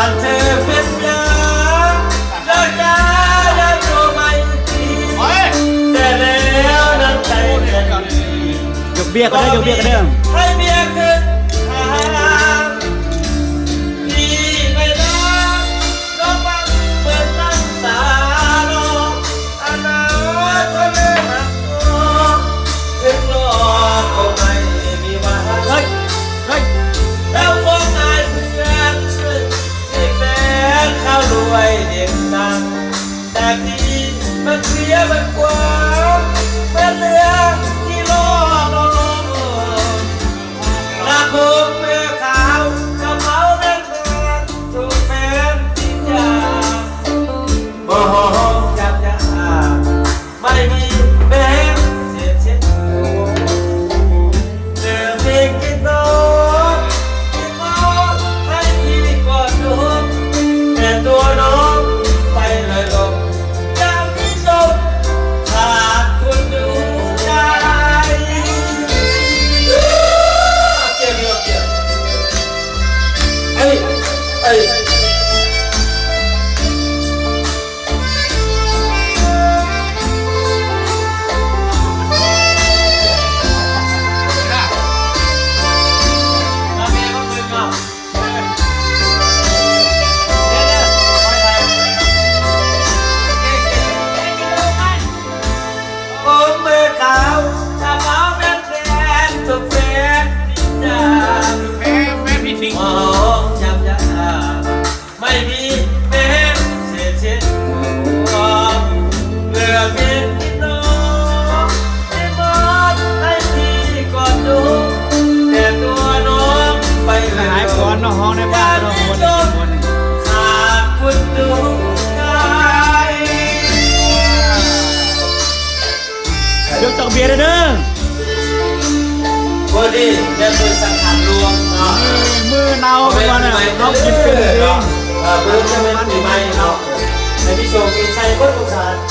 ากเธอเป็นยาแล้วจะยังรู้ไหมแต่แล้วน้ำใจกันยกเบี้ยก็ได้ยกเบี้ยก็ได้ให้เบี้ยขึ้นทางที่ไม่รักก็ฟังเปิดตั้งตารออนาคตเลยหักถึงรอก็ไม่มีวันแล้วมองนายเพื่อนที่แฟนเขารวยเด่นดังแต่พี่มันเคลียร์มันกว้างเป็นเรื่องที่รอรักผมเมื่อขาวกระเป๋าแม่แฟนถูกแฟนทิ้งยาโอ้โหจับยาไม่มีแบงเสียเช็ดเดิมเองกินนอนให้พี่ก่อนดูแต่ตัวน้องไปเลยลงอย่างที่ชมขาดคุณดูใจเอ้ยผมเมื่อขาวกระเป๋าแม่แฟนถูกแฟนทิ้งยาโอ้จับยาไม่มีแม้เศษเช็ดหัวเลือกเป็นที่น้องที่มอบให้พี่ก่อนดูแต่ตัวน้องไปเล หาย ย ก่อนเนาะห้องในบ้านเนาะคน ขาดคุณดูใจ ยกจอกเบียร์เด้อ พอดีจะเป็นสังขารรวมเนาะ มือเนาไปก่อนเนี่ยเขากินเป็นเอง เพื่อจะเป็นปีใหม่เนาะในพี่โชคปีชัยพุทธศาสตร์